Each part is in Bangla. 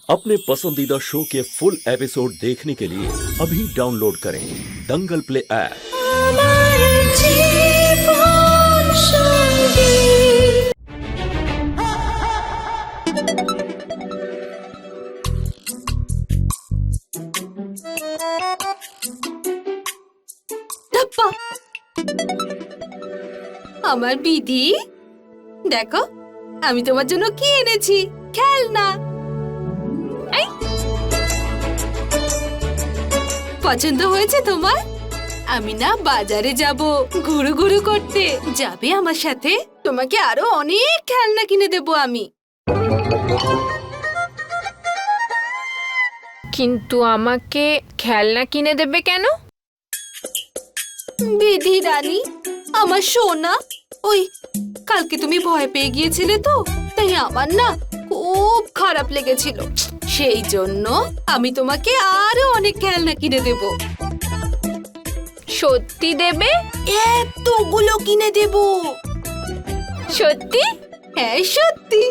अपने पसंदीदा शो के फुल एपिसोड देखने के लिए अभी डाउनलोड करें दंगल प्ले ऐप। আমার বিধি দেখো আমি তোমার জন্য কি এনেছি খেলনা। এই পছন্দ হয়েছে তোমার? আমি না বাজারে যাব ঘুরু ঘুরু করতে, যাবে আমার সাথে? তোমাকে আরো অনেক খেলনা কিনে দেব আমি। কিন্তু আমাকে খেলনা কিনে দেবে কেন? বিধি রানী আমার সোনা, ওই কালকে তুমি ভয় পেয়ে গিয়েছিলে তো, তাই আমার না খুব খারাপ লেগেছিল, সেই জন্য আমি তোমাকে আরো অনেক খেলনা কিনে দেব। সত্যি দেবে? এতগুলো কিনে দেব। সত্যি? হ্যাঁ সত্যি।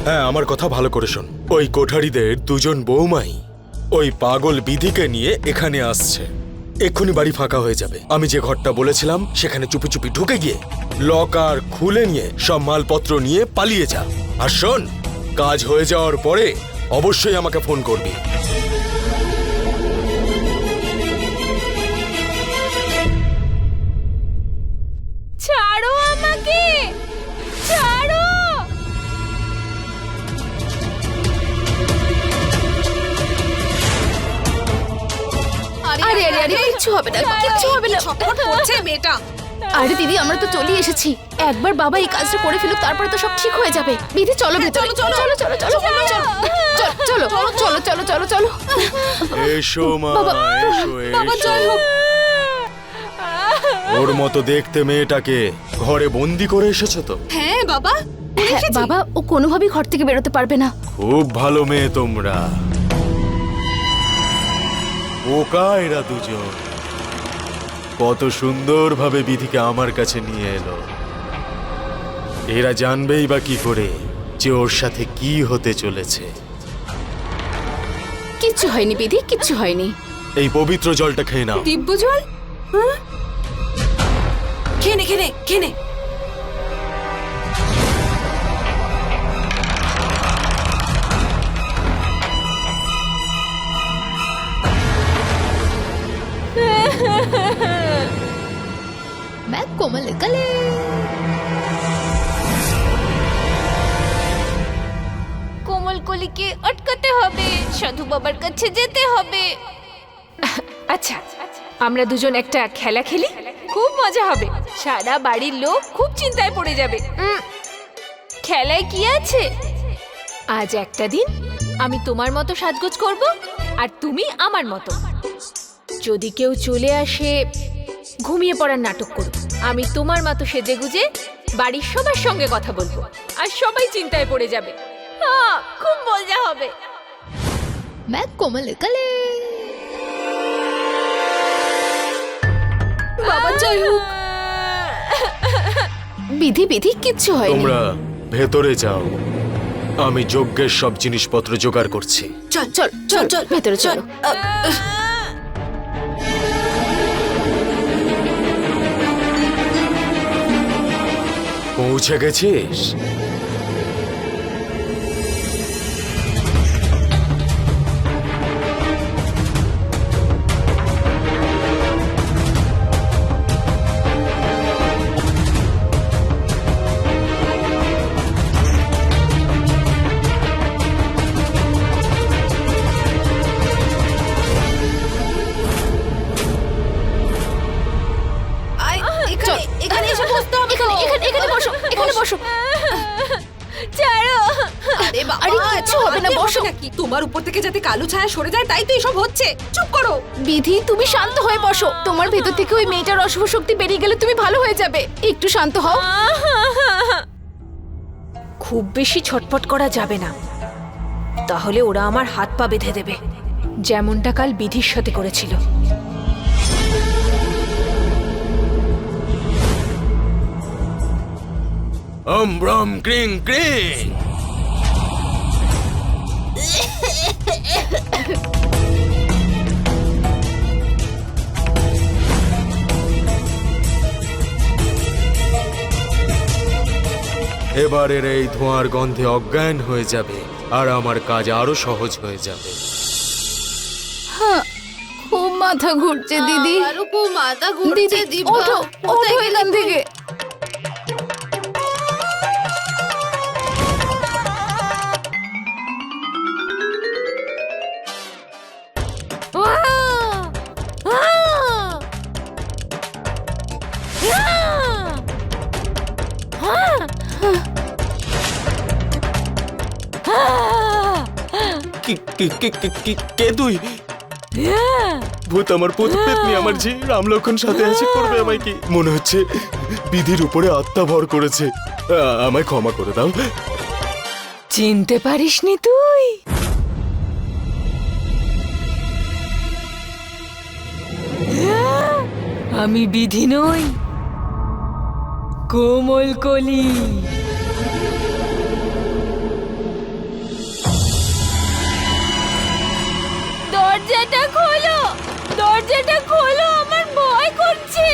হ্যাঁ, আমার কথা ভালো করে শোন। ওই কোঠারিদের দুজন বৌমাই ওই পাগল বিধিকে নিয়ে এখানে আসছে। এক্ষুনি বাড়ি ফাঁকা হয়ে যাবে। আমি যে ঘরটা বলেছিলাম সেখানে চুপি চুপি ঢুকে গিয়ে লকার খুলে নিয়ে সব মালপত্র নিয়ে পালিয়ে যা। আর শোন, কাজ হয়ে যাওয়ার পরে অবশ্যই আমাকে ফোন করবি। ছাড়ো আমাকে, ছাড়ো। আরে আরে আরে কিচ্ছু হবে না, কিচ্ছু হবে না। ছটফট করছে মেয়েটা। আরে দিদি, আমরা তো চলে এসেছি। একবার বাবা এই কাজটা করে ফেলুক, তারপরে তো সব ঠিক হয়ে যাবে। দিদি চলো ভেতরে, চলো চলো চলো চলো চলো চলো চলো চলো চলো। এসো মা, এসো বাবা জয় এসো। হোক। ওর মতো দেখতে মেয়েটাকে ঘরে বন্দি করে এসেছো তো? হ্যাঁ বাবা, হ্যাঁ, বাবা ও কোনোভাবেই ঘর থেকে বেরোতে পারবে না। খুব ভালো মেয়ে তোমরা। ওকা এরা দুজন কত সুন্দরভাবে বিধিকে আমার কাছে নিয়ে এলো। এরা জানবেই বা কি করে যে ওর সাথে কি হতে চলেছে। কিচ্ছু হয়নি বিধি, কিচ্ছু হয়নি। এই পবিত্র জলটা খেয়ে নাও। দিব্য জল? হ্যাঁ? খেনে খেনে খেনে। मैं कोमल कले। কোমল কলিকে আটকাতে হবে, সাধু বাবার কাছে যেতে হবে। আচ্ছা, আমরা দুজন একটা খেলা খেলি, খুব মজা হবে। সারা বাড়ির লোক খুব চিন্তায় পড়ে যাবে। খেলায় কি আছে? আজ একটা দিন আমি তোমার মতো সাজগোজ করব আর তুমি আমার মতো। যদি কেউ চলে আসে, ঘুমিয়ে পড়ার নাটক করব। আমি তোমার মতো সেজেগুজে বাড়ির সবার সঙ্গে কথা বলবো আর সবাই চিন্তায় পড়ে যাবে। হ্যাঁ, খুব মজা হবে। मैं कोमल कले। বাবা জয় হোক। বিধি বিধি কিচ্ছু হয়নি। তোমরা ভেতরে যাও, আমি যজ্ঞের সব জিনিসপত্র জোগাড় করছি। চল চল চল চল ভেতরে চলো। পৌঁছে গেছিস? এখানে এসে বসতে হবে তো। এখানে এখানে বসো, এখানে বসো। হবে বসো নাকি? তোমার উপর থেকে যাতে কালো ছায়া সরে যায় তাই তো এসব হচ্ছে। চুপ করো। বিধি তুমি শান্ত হয়ে বসো। তোমার ভেতর থেকে ওই মেয়েটার অশুভ শক্তি বেরিয়ে গেলে তুমি ভালো হয়ে যাবে। একটু শান্ত হও। খুব বেশি ছটফট করা যাবে না, তাহলে ওরা আমার হাত পা বেঁধে দেবে, যেমনটা কাল বিধির সাথে করেছিল। ব্রম ক্রিং ক্রিং। এবারের এই ধোঁয়ার গন্ধে অজ্ঞান হয়ে যাবে আর আমার কাজ আরো সহজ হয়ে যাবে। খুব মাথা ঘুরছে দিদি। আমারও খুব মাথা ঘুরছে দিদি দিব্যা। ওঠো ওঠো এখান থেকে। কে তুই? ভূত আমার পুত পেতনি আমার জি রাম লক্ষণ সাথে আছে, করবে আমায় কি? মনে হচ্ছে বিধির উপরে আত্মা ভর করেছে। আমায় ক্ষমা করে দাও। চিনতে পারিসনি তুই? আমি বিধি নই, কোমল কলি। দরজাটা খোলো, দরজাটা খোলো, আমার ভয় করছে।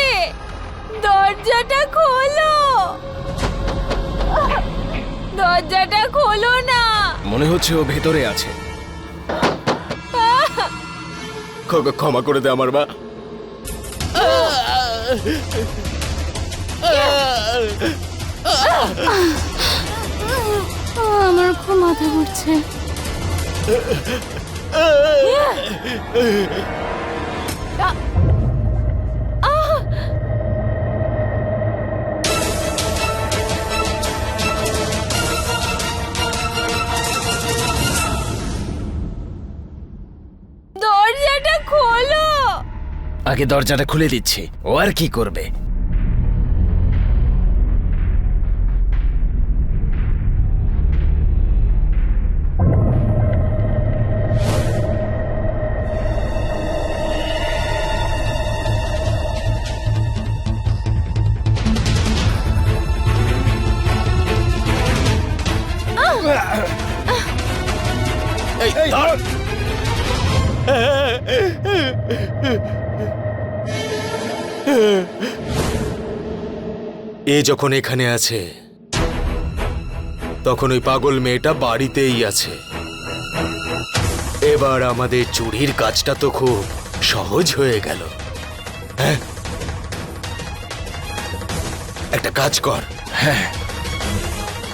দরজাটা খোলো, দরজাটা খোলো না। মনে হচ্ছে ও ভেতরে আছে। ক্ষমা করে দে আমার মা। আমার খুব মাথা ঘুরছে। দরজাটা খোলো। আগে দরজাটা খুলে দিচ্ছি, ও আর কি করবে? এই, দাঁড়াও। এ যখন এখানে আছে তখন ওই পাগল মেয়েটা বাড়িতেই আছে। এবার আমাদের চুরির কাজটা তো খুব সহজ হয়ে গেল। হ্যাঁ, একটা কাজ কর। হ্যাঁ,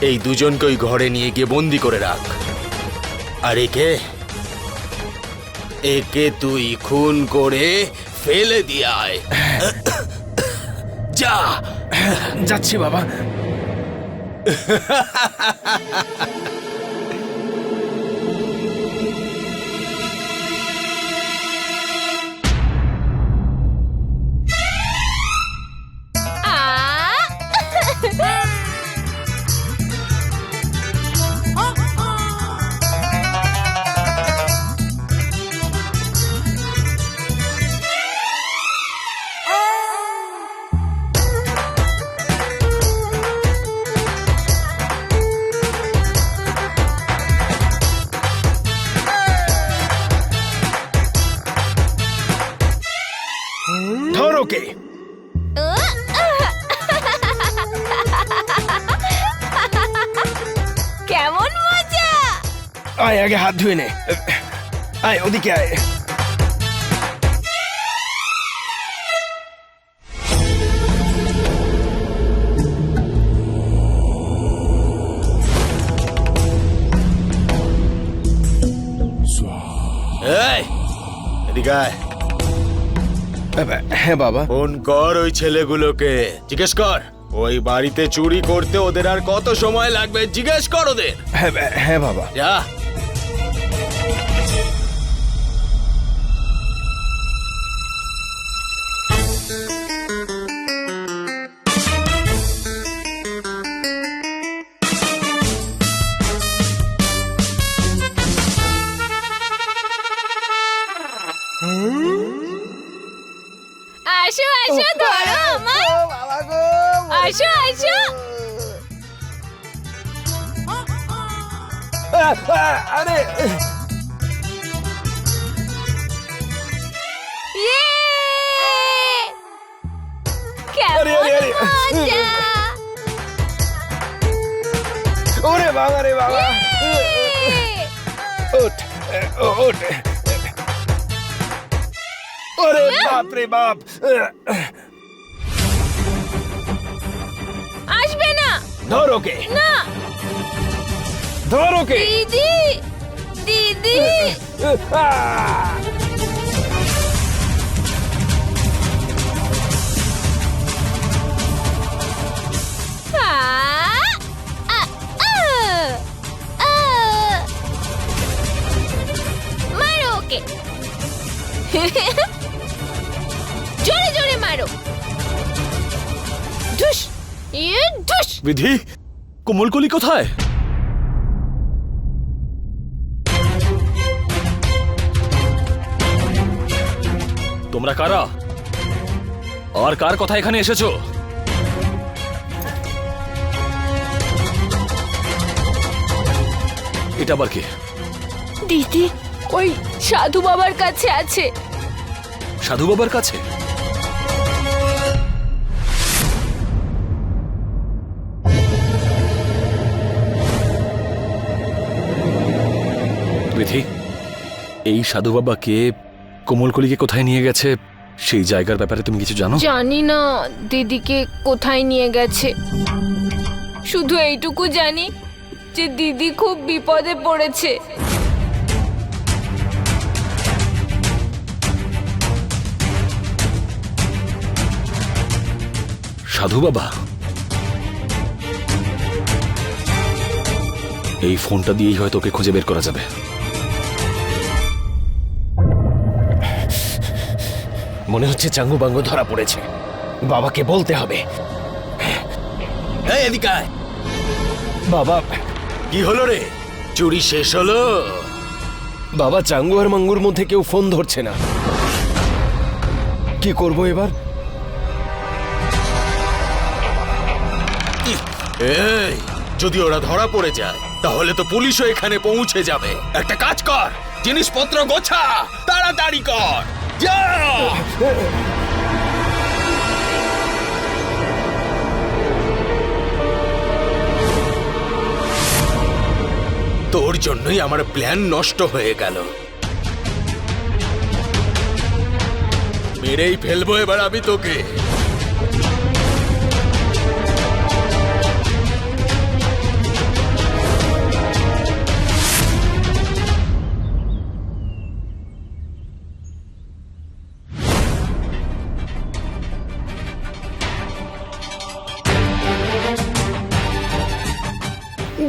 এই দুজনকে ওই ঘরে নিয়ে গিয়ে বন্দি করে রাখ। আর একে তুই খুন করে ফেলে দিয়ে আয়। যা। যাচ্ছি বাবা। ধরো কে? কেমন মজা! আয় আগে হাত ধুয়ে নে। আয় ওদিকে আয়। এই, এদিকে আয়। হ্যাঁ বাবা। ফোন কর ওই ছেলেগুলোকে, জিজ্ঞেস কর ওই বাড়িতে চুরি করতে ওদের আর কত সময় লাগবে, জিজ্ঞেস কর ওদের। হ্যাঁ বাবা। যা। আসো আসো। আরে ইয়ে! আরে, কেমন আরে, আরে। মজা! ওরে বাবা রে বাবা, ওঠ ওঠ। ওরে বাপ রে বাপ। আসবে না। ধর ওকে, না ধর ওকে। দিদি, দিদি। আ, আ, আ, আ। মারো ওকে। জোরে জোরে মারো। ঢুস, ইয়ে ঢুস। বিধি, কোমলকলি কোথায়? তোমরা কারা আর কার কথা এখানে এসেছো? এটা আবার কি? দিদি ওই সাধু বাবার কাছে আছে। সাধু বাবার কাছে? বিধি, এই সাধু বাবা কে, কোমলকলিকে কোথায় নিয়ে গেছে, সেই জায়গার ব্যাপারে তুমি কিছু জানো? জানি না দিদিকে কোথায় নিয়ে গেছে, শুধু এইটুকু জানি যে দিদি খুব বিপদে পড়েছে। সাধু বাবা? এই ফোনটা দিয়েই হয়তো ওকে খুঁজে বের করা যাবে। মনে হচ্ছে চাঙ্গু বাঙ্গু ধরা পড়েছে, বাবাকে বলতে হবে। এই এদিকে আয়। বাবা, কি হলো রে, চুরি শেষ হলো? বাবা চাঙ্গু আর মাঙ্গুর মধ্যে কেউ ফোন ধরছে না, কি করব এবার? এই, যদি ওরা ধরা পড়ে যায় তাহলে তো পুলিশও এখানে পৌঁছে যাবে। একটা কাজ কর, জিনিসপত্র গোছা, তাড়াতাড়ি কর, যা। তোর জন্যই আমার প্ল্যান নষ্ট হয়ে গেল। মেরেই ফেলবো এবার আমি তোকে।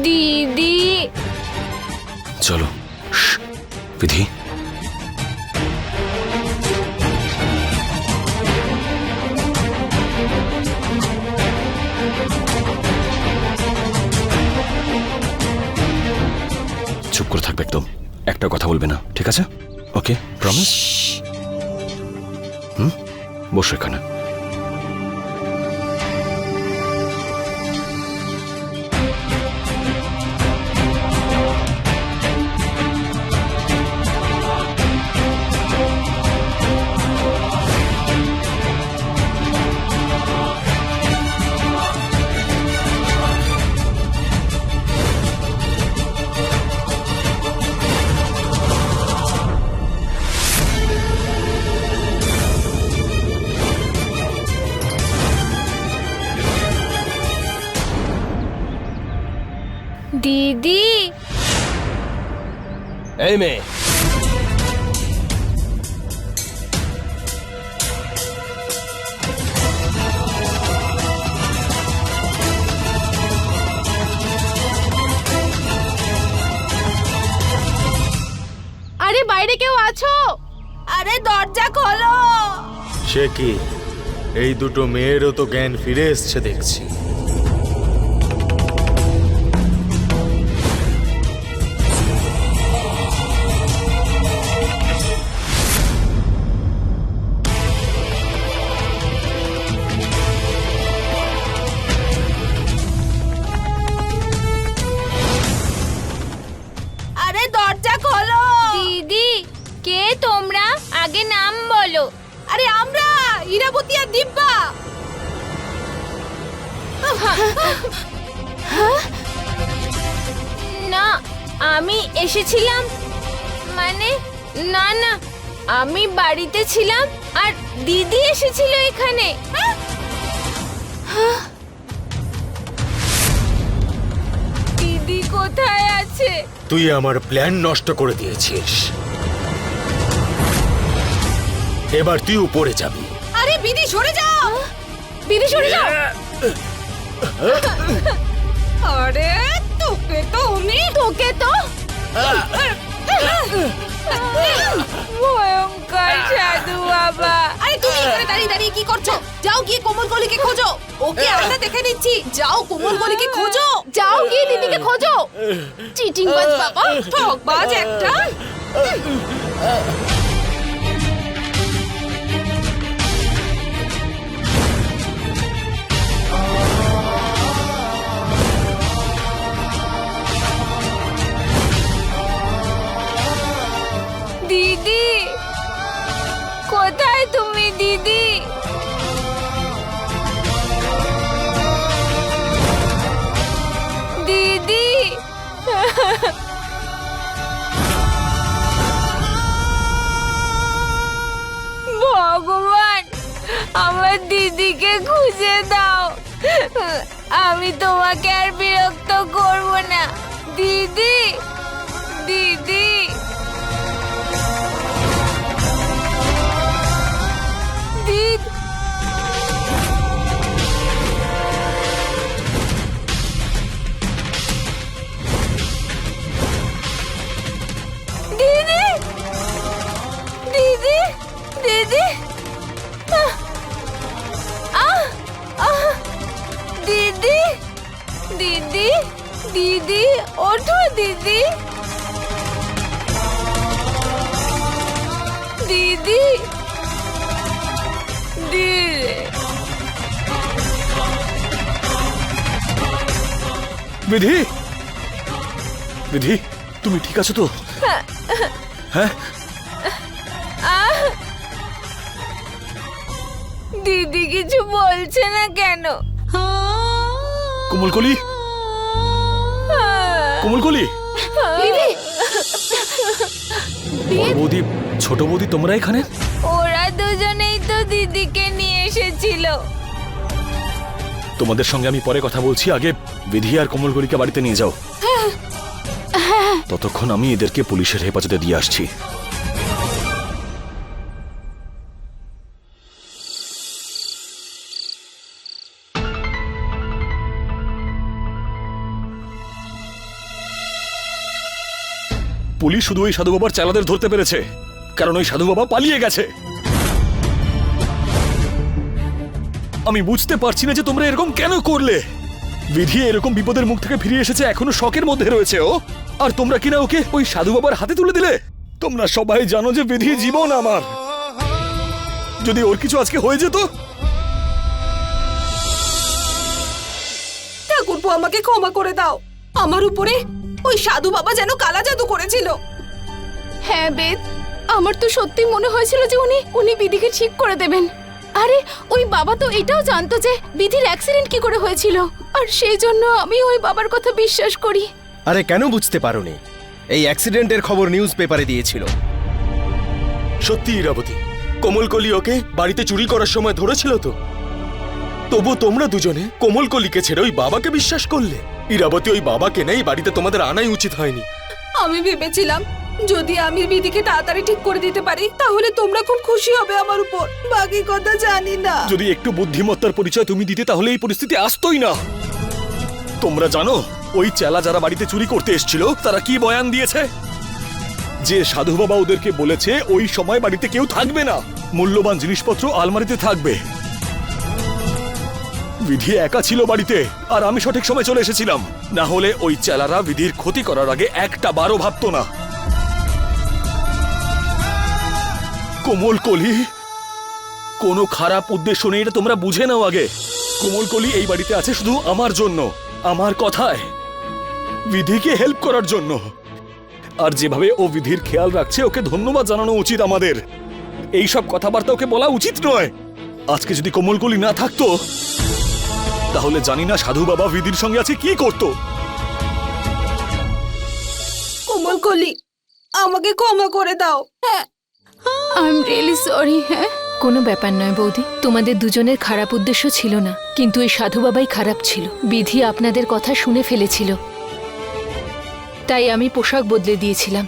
দিদি চলো। বিধি, চুপ করে থাকবে একদম, একটা কথা বলবে না, ঠিক আছে? ওকে, প্রমিস? বসো এখানে। দিদি এই মেয়ে, আরে বাইরে কেউ আছো? আরে দরজা খোলো। সে কি, এই দুটো মেয়েরও তো জ্ঞান ফিরে এসছে দেখছি। কে তোমরা? আগে নাম বলো। আরে আমরা ইরাবতী আর দিব্যা। না, আমি এসেছিলাম, মানে না না, আমি বাড়িতে ছিলাম আর দিদি এসেছিল এখানে। দিদি কোথায় আছে? তুই আমার প্ল্যান নষ্ট করে দিয়েছিস। এবার তুই উপরে যাবি। আরে বিধি সরে যাও, দিদি সরে যাও। আরে তোকে তো ভয়ঙ্কর সাধু বাবা। আরে তুমি এখানে দাঁড়িয়ে দাঁড়িয়ে কি করছো? যাও গিয়ে কোমলকলিকে খোঁজো। ওকে আমরা দেখে নিচ্ছি। যাও কোমলকলিকে খোঁজো। যাও গিয়ে দিদিকে খোঁজো। চিটিং বাজ বাবা। ঠকবাজ একটা। দিদি কোথায় তুমি? দিদি দিদি ভগবান, আমার দিদিকে খুঁজে দাও। আমি তোমাকে আর বিরক্ত করব না। দিদি দিদি দিদি দিদি দিদি দিদি আহ! আহ! আহ! দিদি দিদি দিদি ওঠো দিদি দিদি দিদি বিধি, বিধি, তুমি ঠিক আছো তো? হ্যাঁ, দিদি কিছু বলছে না কেন? কোমলকলি, কোমলকলি, বড় বৌদি, ছোট বৌদি, তোমরা এখানে? ওরা দুজনেই তো দিদিকে নিয়ে এসেছিল। তোমাদের সঙ্গে আমি পরে কথা বলছি, আগে বিধি আর কোমলকলিকে বাড়িতে নিয়ে যাও। ততক্ষণ আমি এদেরকে পুলিশের হেফাজতে দিয়ে আসছি। পুলিশ শুধু ওই সাধু বাবার চেলাদের ধরতে পেরেছে কারণ ওই সাধু বাবা পালিয়ে গেছে। আমি বুঝতে পারছি না যে তোমরা এরকম কেন করলে। বিধি এরকম বিপদের মুখ থেকে ফিরে এসেছে, এখনো শকের মধ্যে রয়েছে ও, আর তোমরা কিনা ওকে ওই সাধু বাবার হাতে তুলে দিলে। তোমরা সবাই জানো যে বিধি জীবন আমার, যদি ওর কিছু আজকে হয়ে যেত। ঠাকুরপো আমাকে ক্ষমা করে দাও। আমার উপরে ওই সাধু বাবা যেন কালা জাদু করেছিল। হ্যাঁ বেদ, আমার তো সত্যি মনে হয়েছিল যে উনি বিধিকে ঠিক করে দেবেন। আরে ওই বাবা তো এটাও জানতো যে বিধির অ্যাক্সিডেন্ট কি করে হয়েছিল, আর সেই জন্য আমি ওই বাবার কথা বিশ্বাস করি। আরে কেন বুঝতে পারোনি? এই অ্যাক্সিডেন্টের খবর নিউজ পেপারে দিয়েছিল। সত্যি ইরাবতী, কোমলকলি ওকে বাড়িতে চুরি করার সময় ধরেছিল তো? তবু তোমরা দুজনে কোমলকলিকে ছেড়ে ওই বাবাকে বিশ্বাস করলে। ইরাবতী, ওই বাবাকে নেই বাড়িতে তোমাদের আনাই উচিত হয়নি। আমি ভেবেছিলাম যদি আমি বিধিকে তাড়াতাড়ি ঠিক করে দিতে পারি তাহলে তোমরা খুব খুশি হবে আমার উপর। বাকি কথা জানি না। যদি একটু বুদ্ধিমত্তার পরিচয় তুমি দিতে তাহলে এই পরিস্থিতি আসতোই না। তোমরা জানো ওই চেলা যারা বাড়িতে চুরি করতে এসেছিল তারা কি বয়ান দিয়েছে? যে সাধু বাবা ওদেরকে বলেছে ওই সময় বাড়িতে কেউ থাকবে না, মূল্যবান জিনিসপত্র আলমারিতে থাকবে। বিধি একা ছিল বাড়িতে আর আমি সঠিক সময় চলে এসেছিলাম, না হলে ওই চেলারা বিধির ক্ষতি করার আগে একটা বারও ভাবতো না। কোমলকলি কোনো খারাপ উদ্দেশ্য নেই, এটা তোমরা বুঝে নাও আগে। কোমলকলি এই বাড়িতে আছে শুধু আমার জন্য, আমার কথায়, বিধিকে হেল্প করার জন্য। আর যেভাবে ও বিধির খেয়াল রাখছে ওকে ধন্যবাদ জানানো উচিত আমাদের। এই সব কথাবার্তা ওকে বলা উচিত নয়। আজকে যদি কোমলকলি না থাকতো তাহলে জানি না সাধু বাবা বিধির সঙ্গে আছে কি করতো। কোমলকলি, আমাকে ক্ষমা করে দাও। হ্যাঁ, আই এম রিয়েলি সরি। হ্যাঁ, কোনো ব্যাপার নয় বৌদি, তোমাদের দুজনের খারাপ উদ্দেশ্য ছিল না, কিন্তু এই সাধু বাবাই খারাপ ছিল। বিধি আপনাদের কথা শুনে ফেলেছিল, তাই আমি পোশাক বদলে দিয়েছিলাম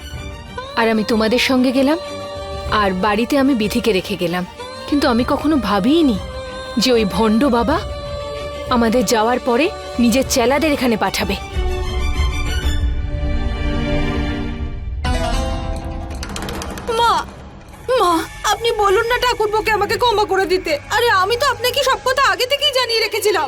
আর আমি তোমাদের সঙ্গে গেলাম, আর বাড়িতে আমি বিধিকে রেখে গেলাম। কিন্তু আমি কখনো ভাবিইনি যে ওই ভণ্ড বাবা আমাদের যাওয়ার পরে নিজের চেলাদের এখানে পাঠাবে। মা, মা, আপনি বলুন না ঠাকুরপোকে আমাকে ক্ষমা করে দিতে। আরে আমি তো আপনাকে সব কথা আগে থেকেই জানিয়ে রেখেছিলাম।